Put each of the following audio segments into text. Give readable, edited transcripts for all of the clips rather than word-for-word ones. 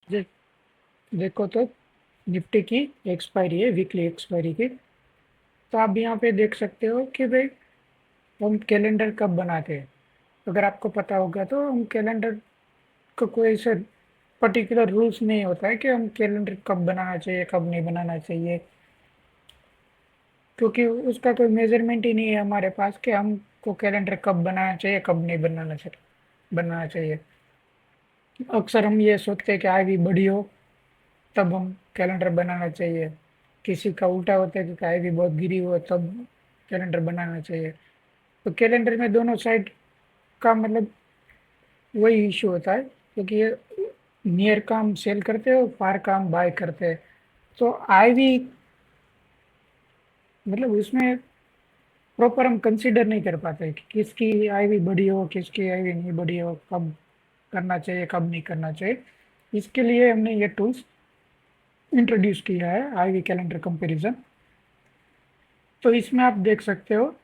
दे- देखो तो निफ्टी की एक्सपायरी है, वीकली एक्सपायरी की। तो आप यहाँ पे देख सकते हो कि भाई हम कैलेंडर कब बनाते हैं। अगर आपको पता होगा तो हम कैलेंडर का कोई ऐसे पर्टिकुलर रूल्स नहीं होता है कि हम कैलेंडर कब बनाना चाहिए कब नहीं बनाना चाहिए, क्योंकि उसका कोई मेजरमेंट ही नहीं है हमारे पास कि हमको कैलेंडर कब बनाना चाहिए कब नहीं बनाना चाहिए। अक्सर हम ये सोचते हैं कि आईवी बड़ी हो तब हम कैलेंडर बनाना चाहिए। किसी का उल्टा होता है कि आईवी बहुत गिरी हो तब कैलेंडर बनाना चाहिए। तो कैलेंडर में दोनों साइड का मतलब वही इशू होता है, क्योंकि ये नियर का हम सेल करते हैं और फार का हम बाय करते हैं। तो आईवी मतलब उसमें प्रॉपर हम कंसीडर नहीं कर पाते कि किसकी आईवी बड़ी हो किसकी आईवी नहीं बड़ी हो, कब करना चाहिए कब नहीं करना चाहिए। इसके लिए हमने ये टूल्स इंट्रोड्यूस किया है, आईवी कैलेंडर कंपैरिजन। तो इसमें आप देख सकते हो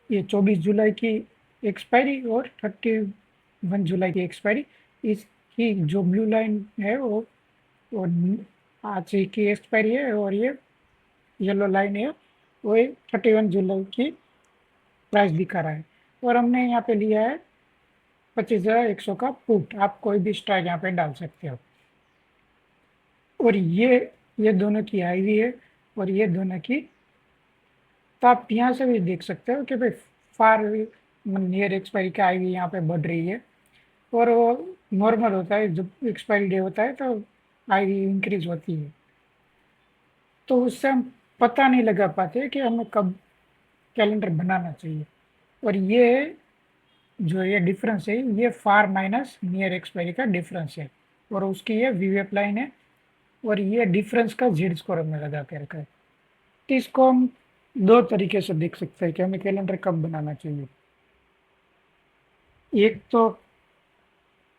ये 24 जुलाई की एक्सपायरी और 31 जुलाई की एक्सपायरी। इसकी जो ब्लू लाइन है वो आज की एक्सपायरी है, और ये येलो लाइन है वो 31 जुलाई की प्राइस दिखा रहा है। और हमने यहाँ पे लिया है 25,100 का पुट। आप कोई भी स्ट्राइक यहाँ पे डाल सकते हो। और ये दोनों की आईवी है और ये दोनों की। तो आप यहाँ से भी देख सकते हो कि भाई फार नियर एक्सपायरी की आईवी यहाँ पे बढ़ रही है, और वो नॉर्मल होता है जब एक्सपायरी डे होता है तो आईवी इंक्रीज होती है। तो उससे हम पता नहीं लगा पाते कि हमें कब कैलेंडर बनाना चाहिए। और ये डिफरेंस है ये फार माइनस नियर एक्सपायरी का डिफरेंस है, और उसकी ये वीवेप लाइन है। और ये डिफरेंस का जेड स्कोर हमें लगा के रखा है। तो इसको हम दो तरीके से देख सकते हैं कि हमें कैलेंडर कब बनाना चाहिए। एक तो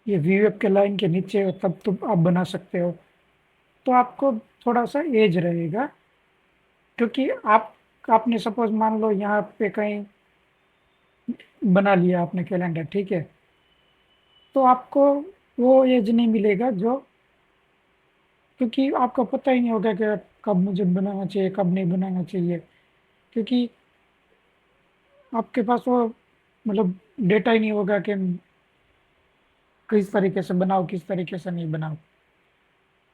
ये वीवेप के लाइन के नीचे हो तब तो आप बना सकते हो, तो आपको थोड़ा सा एज रहेगा। क्योंकि आपने सपोज मान लो यहाँ पे कहीं बना लिया आपने कैलेंडर, ठीक है, तो आपको वो एज नहीं मिलेगा जो, क्योंकि आपको पता ही नहीं होगा कि कब मुझे बनाना चाहिए कब नहीं बनाना चाहिए, क्योंकि आपके पास वो मतलब डेटा ही नहीं होगा कि किस तरीके से बनाओ किस तरीके से नहीं बनाओ।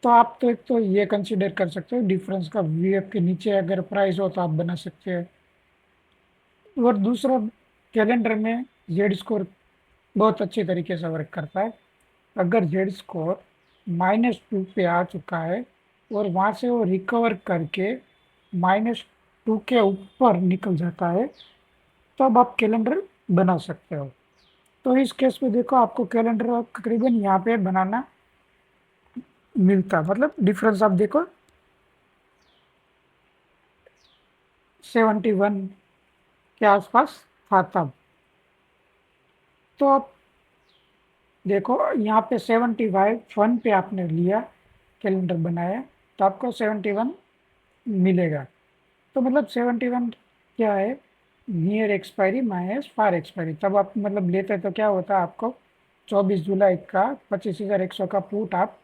तो आप तो एक तो ये कंसीडर कर सकते हो डिफरेंस का, वीएफ के नीचे अगर प्राइस हो तो आप बना सकते हैं। और दूसरा, कैलेंडर में जेड स्कोर बहुत अच्छी तरीके से वर्क करता है। अगर जेड स्कोर -2 पे आ चुका है और वहाँ से वो रिकवर करके -2 के ऊपर निकल जाता है, तब आप कैलेंडर बना सकते हो। तो इस केस में देखो आपको कैलेंडर तकरीबन यहाँ पे बनाना मिलता है, मतलब डिफरेंस आप देखो 71 के आसपास था तब। तो आप देखो यहाँ पे 75 पे आपने लिया कैलेंडर बनाया, तो आपको 71 मिलेगा। तो मतलब 71 क्या है, नियर एक्सपायरी माइनस फार एक्सपायरी। तब आप मतलब लेते तो क्या होता आपको 24 जुलाई का 25,100 का पुट आप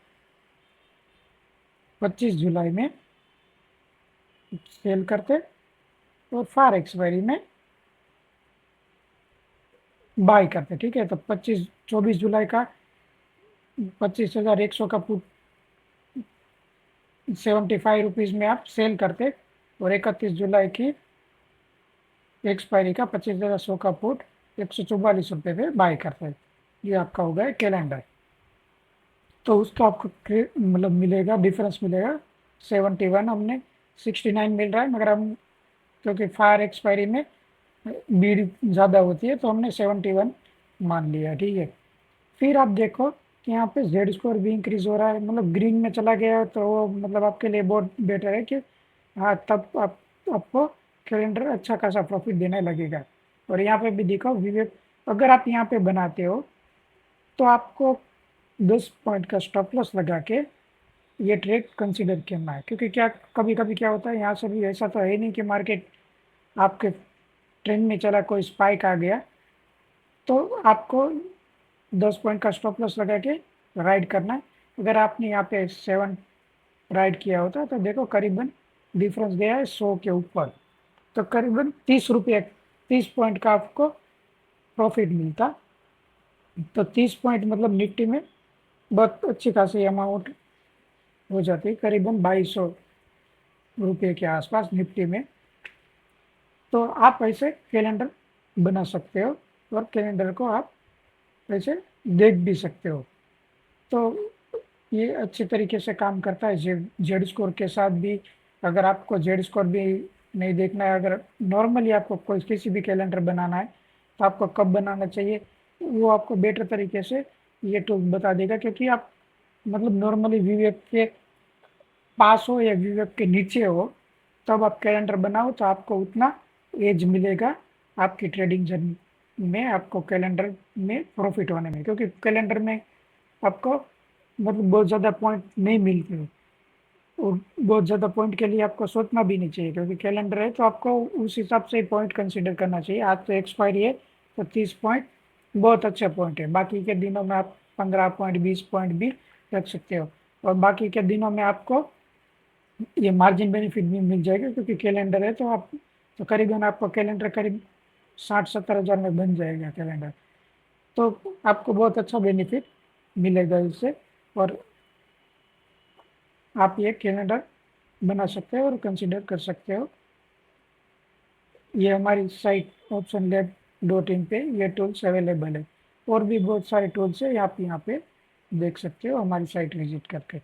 25 जुलाई में सेल करते, और फार एक्सपायरी में बाय करते, ठीक है। तो 24 जुलाई का 25,100 का पुट 75 रुपीज़ में आप सेल करते, और 31 जुलाई की एक्सपायरी का 25,100 का पुट 144 रुपये पे बाय करते। ये आपका हो गया कैलेंडर। तो उसका आपको मतलब मिलेगा डिफरेंस मिलेगा 71। हमने 69 मिल रहा है, मगर हम क्योंकि फायर एक्सपायरी में भीड़ ज़्यादा होती है तो हमने 71 मान लिया, ठीक है। फिर आप देखो कि यहाँ पे जेड स्कोर भी इंक्रीज हो रहा है, मतलब ग्रीन में चला गया, तो वो मतलब आपके लिए बहुत बेटर है कि हाँ तब आपको कैलेंडर अच्छा खासा प्रॉफिट देने लगेगा। और यहाँ पे भी देखो विवेक, अगर आप यहाँ पे बनाते हो तो आपको 10 पॉइंट का स्टॉप लॉस लगा के ये ट्रेड कंसीडर करना है। क्योंकि क्या कभी कभी क्या होता है, यहाँ से भी ऐसा तो है नहीं कि मार्केट आपके ट्रेंड में चला कोई स्पाइक आ गया, तो आपको 10 पॉइंट का स्टॉप लॉस लगा के राइड करना है। अगर आपने यहाँ पे 7 राइट किया होता तो देखो करीबन डिफरेंस गया है 100 के ऊपर, तो करीबन 30 रुपये, 30 पॉइंट का आपको प्रॉफिट मिलता। तो 30 पॉइंट मतलब निफ्टी में बहुत अच्छी खासी अमाउंट हो जाती है, करीबन 2200 रुपये के आसपास निफ्टी में। तो आप ऐसे कैलेंडर बना सकते हो और कैलेंडर को आप ऐसे देख भी सकते हो। तो ये अच्छे तरीके से काम करता है जेड स्कोर के साथ भी। अगर आपको जेड स्कोर भी नहीं देखना है, अगर नॉर्मली आपको कोई किसी भी कैलेंडर बनाना है तो आपको कब बनाना चाहिए वो आपको बेटर तरीके से ये टूल बता देगा, क्योंकि आप मतलब नॉर्मली वीवेक के पास हो या वीवेक के नीचे हो तब आप कैलेंडर बनाओ तो आपको उतना एज मिलेगा आपकी ट्रेडिंग जर्नी में, आपको कैलेंडर में प्रॉफिट होने में, क्योंकि कैलेंडर में आपको मतलब बहुत ज़्यादा पॉइंट नहीं मिलते हैं। और बहुत ज़्यादा पॉइंट के लिए आपको सोचना भी नहीं चाहिए, क्योंकि कैलेंडर है तो आपको उस हिसाब से पॉइंट कंसीडर करना चाहिए। आज तो एक्सपायरी है तो 30 पॉइंट बहुत अच्छा पॉइंट है, बाकी के दिनों में आप 15 पॉइंट 20 पॉइंट भी रख सकते हो, और बाकी के दिनों में आपको ये मार्जिन बेनिफिट भी मिल जाएगा, क्योंकि कैलेंडर है तो आप तो करीबन आपको कैलेंडर करीब 60-70 हज़ार में बन जाएगा कैलेंडर। तो आपको बहुत अच्छा बेनिफिट मिलेगा इससे, और आप ये कैलेंडर बना सकते हो और कंसिडर कर सकते हो। ये हमारी साइट optionlab.in पे ये टूल्स अवेलेबल है, और भी बहुत सारे टूल्स है, आप यहाँ पे देख सकते हो हमारी साइट विजिट करके।